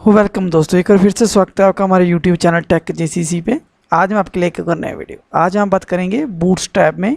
Welcome दोस्तों, एक बार फिर से स्वागत है आपका हमारे यूट्यूब चैनल टेक जेसीसी पे। आज हम आपके लिए कर नया वीडियो। आज हम बात करेंगे बूटस्ट्रैप में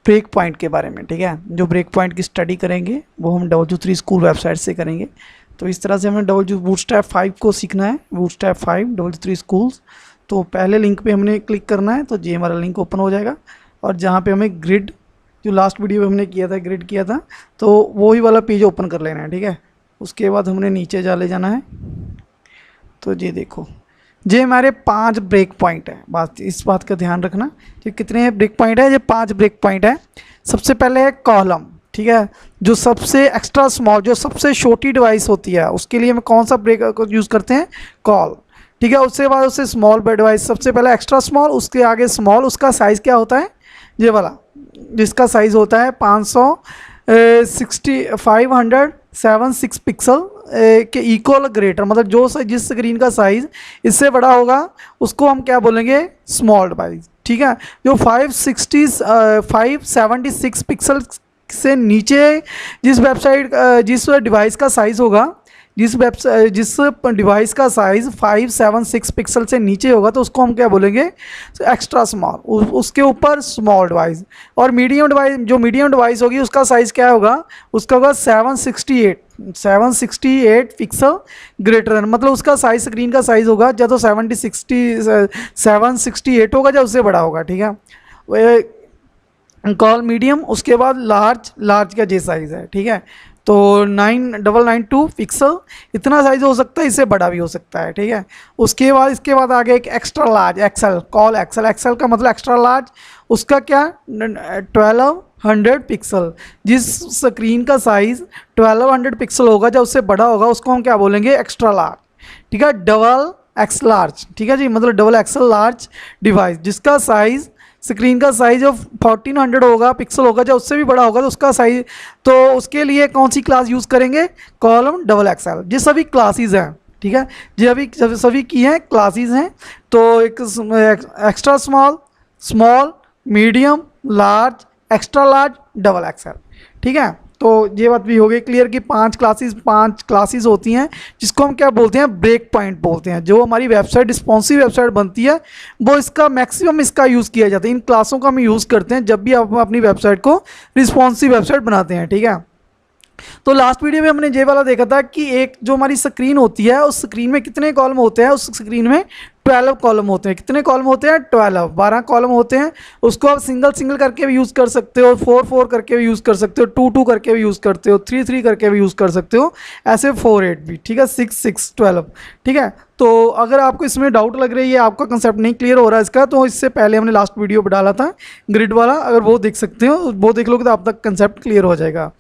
ब्रेक पॉइंट के बारे में। ठीक है, जो ब्रेक पॉइंट की स्टडी करेंगे वो हम W3 स्कूल वेबसाइट से करेंगे। तो इस तरह से हमें बूटस्ट्रैप 5 को सीखना है, बूटस्ट्रैप 5 W3 स्कूल्स। तो पहले लिंक पे हमने क्लिक करना है, तो ये हमारा लिंक ओपन हो जाएगा। और जहाँ पे हमें ग्रिड, जो लास्ट वीडियो में हमने किया था, ग्रिड किया था, तो वही वाला पेज ओपन कर लेना है। ठीक है, उसके बाद हमने नीचे ले जाना है। तो ये देखो, ये हमारे 5 ब्रेक पॉइंट है। इस बात का ध्यान रखना, ये कितने ब्रेक पॉइंट है, ये 5 ब्रेक पॉइंट है। सबसे पहले है कॉलम। ठीक है, जो सबसे एक्स्ट्रा स्मॉल, जो सबसे छोटी डिवाइस होती है, उसके लिए हम कौन सा ब्रेक यूज़ करते हैं, कॉल। ठीक है, उसके बाद उससे स्मॉल डिवाइस, सबसे पहले एक्स्ट्रा स्मॉल, उसके आगे स्मॉल। उसका साइज़ क्या होता है, ये वाला, जिसका साइज़ होता है 576 पिक्सल के इक्वल ग्रेटर। मतलब जिस स्क्रीन का साइज़ इससे बड़ा होगा उसको हम क्या बोलेंगे, स्मॉल डिवाइस। ठीक है, जो 576 पिक्सल से नीचे जिस डिवाइस का साइज़ होगा, जिस डिवाइस का साइज़ 576 पिक्सल से नीचे होगा, तो उसको हम क्या बोलेंगे, एक्स्ट्रा स्मॉल। उसके ऊपर स्मॉल डिवाइस। और मीडियम डिवाइस, जो मीडियम डिवाइस होगी उसका साइज़ क्या होगा, उसका होगा 768 पिक्सल ग्रेटर। मतलब उसका साइज, स्क्रीन का साइज़ होगा या तो 768 होगा या उससे बड़ा होगा। ठीक है, कॉल मीडियम। उसके बाद लार्ज का जे साइज़ है। ठीक है, तो 9992 पिक्सल इतना साइज़ हो सकता है, इससे बड़ा भी हो सकता है। ठीक है, इसके बाद आगे एक extra large, XL, call XL. XL का मतलब एक्स्ट्रा लार्ज। उसका क्या, 1200 पिक्सल। जिस स्क्रीन का साइज़ 1200 पिक्सल होगा या उससे बड़ा होगा, उसको हम क्या बोलेंगे, एक्स्ट्रा लार्ज। ठीक है, डबल एक्स लार्ज। ठीक है जी, मतलब डबल एक्सेल लार्ज डिवाइस, जिसका साइज़, स्क्रीन का साइज ऑफ 1400 होगा, पिक्सल होगा, या उससे भी बड़ा होगा, तो उसका साइज, तो उसके लिए कौन सी क्लास यूज़ करेंगे, कॉलम डबल एक्सएल। ये सभी क्लासेस हैं। ठीक है, ये अभी सभी की हैं, क्लासेस हैं। तो एक extra small, medium, large, extra large, double XL. ठीक है, तो ये बात भी हो गई क्लियर कि 5 क्लासेस होती हैं, जिसको हम क्या बोलते हैं, ब्रेक पॉइंट बोलते हैं। जो हमारी वेबसाइट, रिस्पॉन्सिव वेबसाइट बनती है, वो इसका मैक्सिमम इसका यूज़ किया जाता है। इन क्लासों का हम यूज़ करते हैं जब भी आप अपनी वेबसाइट को रिस्पॉन्सिव वेबसाइट बनाते हैं। ठीक है, तो लास्ट वीडियो में हमने ये वाला देखा था कि एक जो हमारी स्क्रीन होती है, उस स्क्रीन में कितने कॉलम होते हैं, उस स्क्रीन में 12 कॉलम होते हैं। कितने कॉलम होते हैं, 12 कॉलम होते हैं। उसको आप सिंगल करके भी यूज़ कर सकते हो, 4 करके भी यूज़ कर सकते हो, 2 करके भी यूज़ करते हो, 3 करके भी यूज़ कर सकते हो, ऐसे 4 भी। ठीक है, 6 12। ठीक है, तो अगर आपको इसमें डाउट लग रही है, आपका कंसेप्ट नहीं क्लियर हो रहा है इसका, तो इससे पहले हमने लास्ट वीडियो डाला था ग्रिड वाला, अगर वो देख सकते हो, वो देख लोगे तो आप तक कंसेप्ट क्लियर हो जाएगा।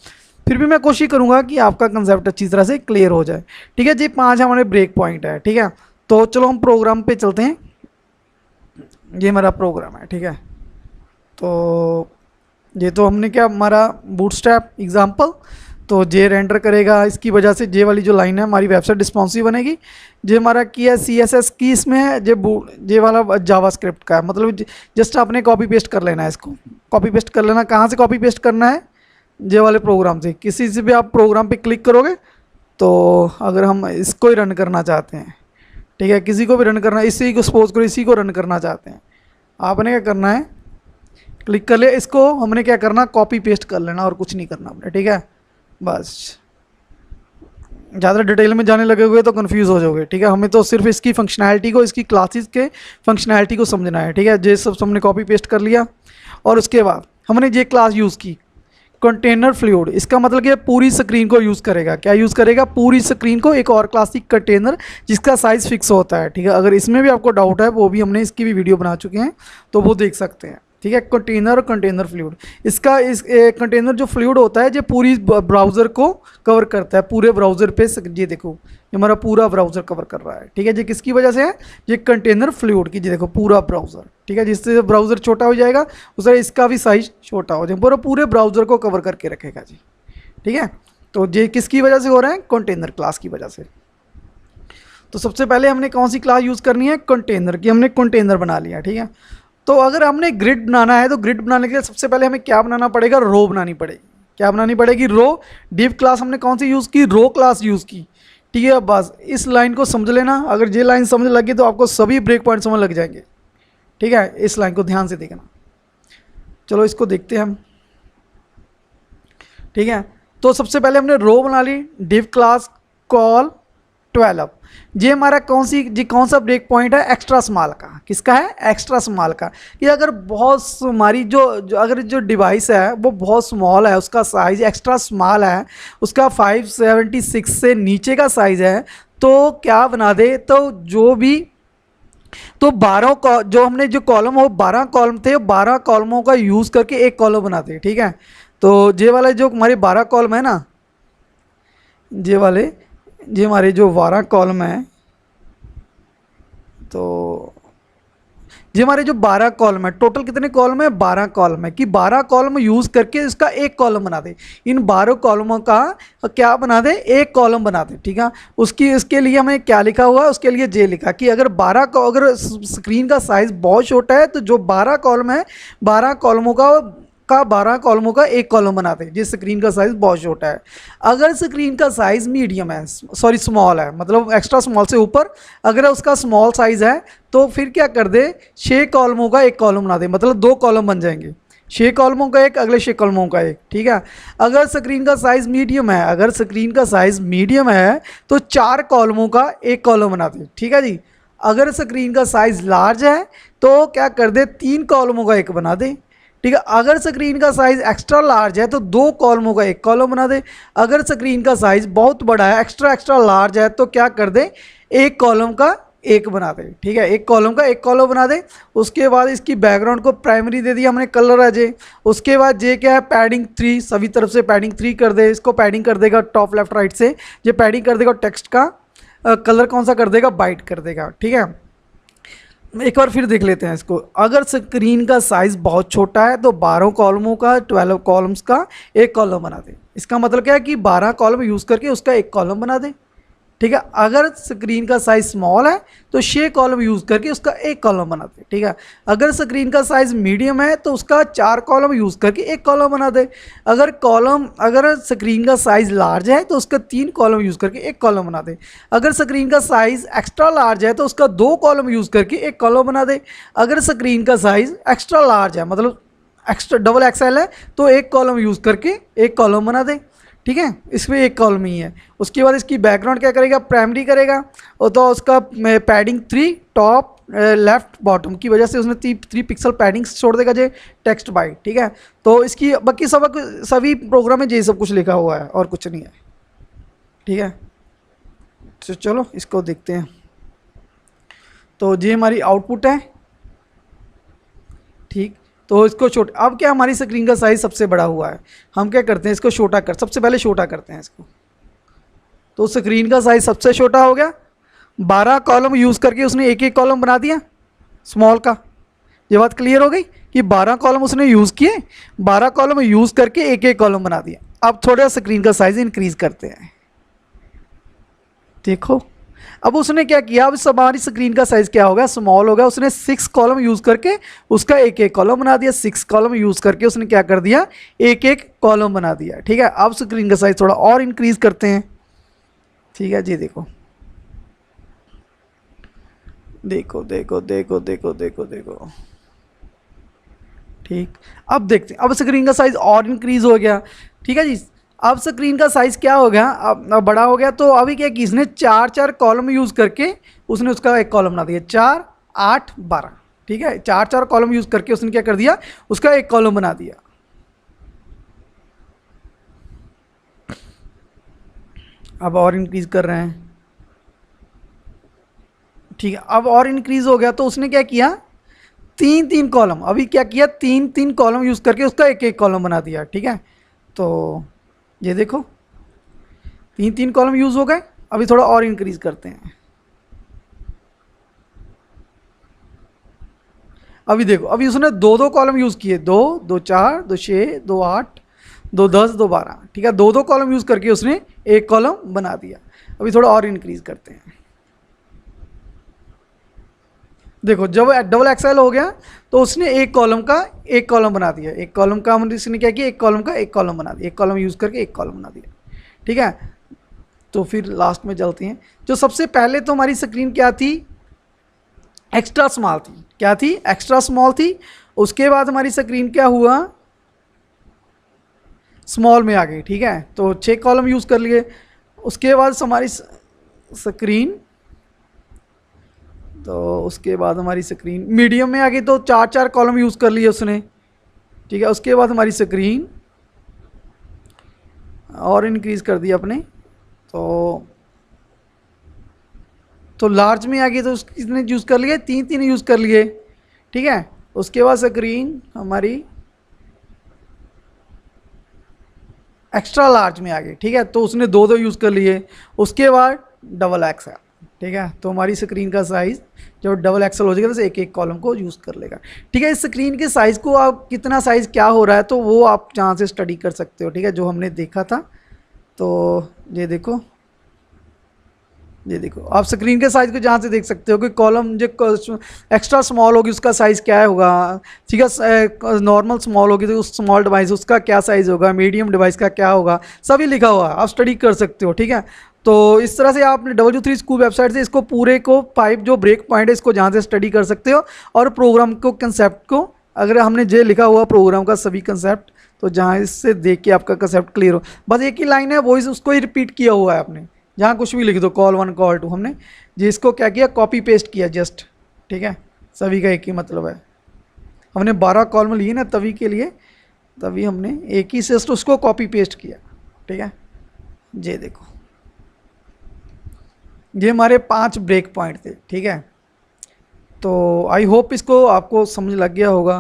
फिर भी मैं कोशिश करूंगा कि आपका कंसेप्ट अच्छी तरह से क्लियर हो जाए। ठीक है जी, 5 हमारे ब्रेक पॉइंट है। ठीक है, तो चलो हम प्रोग्राम पे चलते हैं। ये हमारा प्रोग्राम है। ठीक है, तो ये तो हमने क्या, हमारा बूटस्ट्रैप एग्जांपल, तो जे रेंडर करेगा। इसकी वजह से जे वाली जो लाइन है, हमारी वेबसाइट रिस्पॉन्सिव बनेगी। जे हमारा की है CSS की, इसमें है जे वाला जावास्क्रिप्ट का है। मतलब जस्ट आपने कॉपी पेस्ट कर लेना है, इसको कॉपी पेस्ट कर लेना। कहाँ से कॉपी पेस्ट करना है, जे वाले प्रोग्राम से। किसी से भी आप प्रोग्राम पे क्लिक करोगे, तो अगर हम इसको ही रन करना चाहते हैं, ठीक है, किसी को भी रन करना है, इसी को सपोज करो, इसी को रन करना चाहते हैं, आपने क्या करना है, क्लिक कर लिया, इसको हमने क्या करना, कॉपी पेस्ट कर लेना, और कुछ नहीं करना हमने। ठीक है, बस ज़्यादा डिटेल में जाने लगे हुए तो कंफ्यूज हो जाओगे। ठीक है, हमें तो सिर्फ इसकी फंक्शनैलिटी को, इसकी क्लासेस के फंक्शनैलिटी को समझना है। ठीक है, ये सब हमने कॉपी पेस्ट कर लिया। और उसके बाद हमने ये क्लास यूज़ की, कंटेनर फ्लूइड। इसका मतलब कि पूरी स्क्रीन को यूज़ करेगा। क्या यूज़ करेगा, पूरी स्क्रीन को, एक और क्लासिक कंटेनर जिसका साइज़ फिक्स होता है। ठीक है, अगर इसमें भी आपको डाउट है, वो भी हमने इसकी भी वीडियो बना चुके हैं, तो वो देख सकते हैं। ठीक है, कंटेनर और कंटेनर फ्लूइड, इसका कंटेनर जो फ्लूइड होता है, जो पूरी ब्राउज़र को कवर करता है, पूरे ब्राउज़र पे। ये देखो, ये हमारा पूरा ब्राउज़र कवर कर रहा है। ठीक है, ये किसकी वजह से है, ये कंटेनर फ्लूइड की। ये देखो, पूरा ब्राउज़र। ठीक है, जिससे ब्राउज़र छोटा हो जाएगा, उससे इसका भी साइज छोटा हो जाएगा, पूरे ब्राउज़र को कवर करके रखेगा जी। ठीक है, तो ये किसकी वजह से हो रहा है, कंटेनर क्लास की वजह से। तो सबसे पहले हमने कौन सी क्लास यूज़ करनी है, कंटेनर की। हमने कंटेनर बना लिया। ठीक है, तो अगर हमने ग्रिड बनाना है, तो ग्रिड बनाने के लिए सबसे पहले हमें क्या बनाना पड़ेगा, रो बनानी पड़ेगी। क्या बनानी पड़ेगी, रो। डिव क्लास हमने कौन सी यूज़ की, रो क्लास यूज़ की। ठीक है। बस इस लाइन को समझ लेना, अगर ये लाइन समझ लगी तो आपको सभी ब्रेक पॉइंट समझ लग जाएंगे। ठीक है, इस लाइन को ध्यान से देखना। चलो इसको देखते हैं हम। ठीक है, तो सबसे पहले हमने रो बना ली, डिव क्लास कॉल 12। ये हमारा कौन सा ब्रेक पॉइंट है, एक्स्ट्रा स्मॉल का। किसका है, एक्स्ट्रा स्मॉल का। कि अगर बहुत हमारी अगर जो डिवाइस है वो बहुत स्मॉल है, उसका साइज एक्स्ट्रा स्मॉल है, उसका 576 से नीचे का साइज है, तो क्या बना दे, तो जो भी तो 12 जो हमने जो कॉलम हो 12 कॉलम थे, 12 कॉलमों का यूज़ करके एक कॉलम बनाते हैं। ठीक है, तो ये वाले जो हमारे 12 कॉलम है ना, ये हमारे जो 12 कॉलम है, तो ये हमारे जो 12 कॉलम है, टोटल कितने कॉलम है, 12 कॉलम है। कि 12 कॉलम यूज़ करके इसका एक कॉलम बना दे। इन 12 कॉलमों का क्या बना दे, एक कॉलम बना दे। ठीक है, इसके लिए हमें क्या लिखा हुआ है, उसके लिए जे लिखा कि अगर अगर स्क्रीन का साइज़ बहुत छोटा है तो जो 12 कॉलम है, 12 कॉलमों का 12 कॉलमों का एक कॉलम बनाते हैं जिस स्क्रीन का साइज़ बहुत छोटा है। अगर स्क्रीन का साइज़ मीडियम है, सॉरी स्मॉल है, मतलब एक्स्ट्रा स्मॉल से ऊपर अगर उसका स्मॉल साइज़ है, तो फिर क्या कर दे, 6 कॉलमों का एक कॉलम बना दे, मतलब 2 कॉलम बन जाएंगे। 6 कॉलमों का एक, अगले 6 कॉलमों का एक। ठीक है, अगर स्क्रीन का साइज़ मीडियम है, तो 4 कॉलमों का एक कॉलम बना दे। ठीक है जी। अगर स्क्रीन का साइज़ लार्ज है तो क्या कर दे, 3 कॉलमों का एक बना दे। ठीक है, अगर स्क्रीन का साइज़ एक्स्ट्रा लार्ज है तो 2 कॉलमों का एक कॉलम बना दे। अगर स्क्रीन का साइज़ बहुत बड़ा है, एक्स्ट्रा लार्ज है, तो क्या कर दे, एक कॉलम का एक बना दे। ठीक है, एक कॉलम का एक कॉलम बना दे। उसके बाद इसकी बैकग्राउंड को प्राइमरी दे दिया हमने, कलर है जे। उसके बाद जे क्या है, पैडिंग 3, सभी तरफ से पैडिंग 3 कर दे। इसको पैडिंग कर देगा टॉप लेफ्ट राइट से, ये पैडिंग कर देगा। टेक्स्ट का कलर कौन सा कर देगा, वाइट कर देगा। ठीक है, एक बार फिर देख लेते हैं इसको। अगर स्क्रीन का साइज़ बहुत छोटा है तो 12 कॉलमों का, 12 कॉलम्स का एक कॉलम बना दे। इसका मतलब क्या है कि 12 कॉलम यूज़ करके उसका एक कॉलम बना दे। ठीक है, अगर स्क्रीन का साइज़ स्मॉल है तो 6 कॉलम यूज़ करके उसका एक कॉलम बना दे। ठीक है, अगर स्क्रीन का साइज़ मीडियम है तो उसका 4 कॉलम यूज़ करके एक कॉलम बना दे। अगर स्क्रीन का साइज़ लार्ज है तो उसका 3 कॉलम यूज़ करके एक कॉलम बना दे। अगर स्क्रीन का साइज़ एक्स्ट्रा लार्ज है तो उसका 2 कॉलम यूज़ करके एक कॉलम बना दे। अगर स्क्रीन का साइज़ एक्स्ट्रा लार्ज है, मतलब एक्स्ट्रा डबल एक्सएल है, तो एक कॉलम यूज़ करके एक कॉलम बना दे। ठीक है, इसमें एक कॉलम ही है। उसके बाद इसकी बैकग्राउंड क्या करेगा, प्राइमरी करेगा, और तो उसका पैडिंग 3 टॉप लेफ्ट बॉटम की वजह से उसने 3 पिक्सल पैडिंग छोड़ देगा जे टेक्स्ट बाइट। ठीक है, तो इसकी बाकी सभी प्रोग्राम में ये सब कुछ लिखा हुआ है और कुछ नहीं है। ठीक है, तो चलो इसको देखते हैं। तो ये हमारी आउटपुट है। ठीक, तो इसको छोटा, अब क्या हमारी स्क्रीन का साइज़ सबसे बड़ा हुआ है, हम क्या करते हैं, इसको सबसे पहले छोटा करते हैं इसको। तो स्क्रीन का साइज़ सबसे छोटा हो गया, 12 कॉलम यूज़ करके उसने एक एक कॉलम बना दिया स्मॉल का। ये बात क्लियर हो गई कि 12 कॉलम उसने यूज़ किए, 12 कॉलम यूज़ करके एक एक कॉलम बना दिया। अब थोड़ा स्क्रीन का साइज़ इंक्रीज़ करते हैं। देखो अब उसने क्या किया, अब हमारी स्क्रीन का साइज़ क्या हो गया, स्मॉल हो गया। उसने 6 कॉलम यूज़ करके उसका एक एक कॉलम बना दिया। 6 कॉलम यूज़ करके उसने क्या कर दिया, एक एक कॉलम बना दिया। ठीक है, अब स्क्रीन का साइज़ थोड़ा और इंक्रीज़ करते हैं। ठीक है जी, देखो देखो देखो देखो देखो देखो देखो। ठीक, अब देखते हैं, अब स्क्रीन का साइज़ और इंक्रीज़ हो गया। ठीक है जी, अब स्क्रीन का साइज़ क्या हो गया, अब बड़ा हो गया। तो अभी क्या कि इसने 4 कॉलम यूज़ करके उसने उसका एक कॉलम बना दिया, 4 8 12। ठीक है, 4 कॉलम यूज़ करके उसने क्या कर दिया, उसका एक कॉलम बना दिया। अब और इंक्रीज़ कर रहे हैं। ठीक है, अब और इंक्रीज़ हो गया तो उसने क्या किया, 3 कॉलम, अभी क्या किया, 3 कॉलम यूज़ करके उसका एक एक कॉलम बना दिया। ठीक है, तो ये देखो 3 कॉलम यूज़ हो गए। अभी थोड़ा और इंक्रीज़ करते हैं। अभी देखो, अभी उसने 2 कॉलम यूज़ किए, 2 4 2 6 2 8 2 10 2 12। ठीक है, 2 कॉलम यूज़ करके उसने एक कॉलम बना दिया। अभी थोड़ा और इंक्रीज़ करते हैं। देखो जब डबल एक्सएल हो गया तो उसने एक कॉलम का एक कॉलम बना दिया। एक कॉलम का हमने इसने क्या किया, एक कॉलम का एक कॉलम बना दिया, एक कॉलम यूज़ करके एक कॉलम बना दिया। ठीक है, तो फिर लास्ट में चलते हैं। जो सबसे पहले तो हमारी स्क्रीन क्या थी, एक्स्ट्रा स्मॉल थी। क्या थी, एक्स्ट्रा स्मॉल थी। उसके बाद हमारी स्क्रीन क्या हुआ, स्मॉल में आ गई, ठीक है। तो 6 कॉलम यूज़ कर लिए। उसके बाद हमारी स्क्रीन, तो उसके बाद हमारी स्क्रीन मीडियम में आ गई, तो 4 कॉलम यूज़ कर लिए उसने, ठीक है। उसके बाद हमारी स्क्रीन और इंक्रीज़ कर दिया अपने, तो लार्ज में आ गई, तो किसने यूज़ कर लिए, 3 यूज़ कर लिए, ठीक है। उसके बाद स्क्रीन हमारी एक्स्ट्रा लार्ज में आ गई, ठीक है, तो उसने 2 यूज़ कर लिए। उसके बाद डबल एक्सएल, ठीक है। तो हमारी स्क्रीन का साइज़ जब डबल एक्सएल हो जाएगा तो एक कॉलम को यूज़ कर लेगा, ठीक है। इस स्क्रीन के साइज़ को आप कितना साइज़ क्या हो रहा है तो वो आप जहाँ से स्टडी कर सकते हो, ठीक है, जो हमने देखा था। तो ये देखो, ये देखो आप स्क्रीन के साइज़ को जहाँ से देख सकते हो कि कॉलम जो एक्स्ट्रा स्मॉल होगी उसका साइज़ क्या होगा, ठीक है। नॉर्मल स्मॉल होगी तो उस स्मॉल डिवाइस उसका क्या साइज़ होगा, मीडियम डिवाइस का क्या होगा, सभी लिखा हुआ है, आप स्टडी कर सकते हो, ठीक है। तो इस तरह से आप W3 स्कूल वेबसाइट से इसको पूरे को 5 जो ब्रेक पॉइंट है इसको जहाँ से स्टडी कर सकते हो। और प्रोग्राम को कंसेप्ट को, अगर हमने जो लिखा हुआ प्रोग्राम का सभी कंसेप्ट, तो जहाँ इससे देख के आपका कंसेप्ट क्लियर हो, बस एक ही लाइन है वो उसको ही रिपीट किया हुआ है आपने, जहाँ कुछ भी लिख दो, कॉल 1 कॉल 2, हमने जिसको क्या किया, कॉपी पेस्ट किया जस्ट, ठीक है। सभी का एक ही मतलब है, हमने 12 कॉलम लिए ना तभी के लिए, तभी हमने एक ही जस्ट उसको कॉपी पेस्ट किया, ठीक है। ये देखो, ये हमारे 5 ब्रेक पॉइंट थे, ठीक है। तो आई होप इसको आपको समझ लग गया होगा,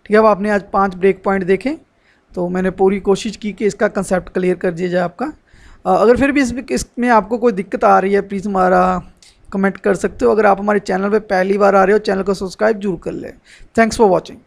ठीक है। अब आपने आज 5 ब्रेक पॉइंट देखे, तो मैंने पूरी कोशिश की कि इसका कंसेप्ट क्लियर कर दिया जाए आपका। अगर फिर भी इसमें आपको कोई दिक्कत आ रही है प्लीज़ हमारा कमेंट कर सकते हो। अगर आप हमारे चैनल पे पहली बार आ रहे हो, चैनल को सब्सक्राइब जरूर कर लें। Thanks for watching.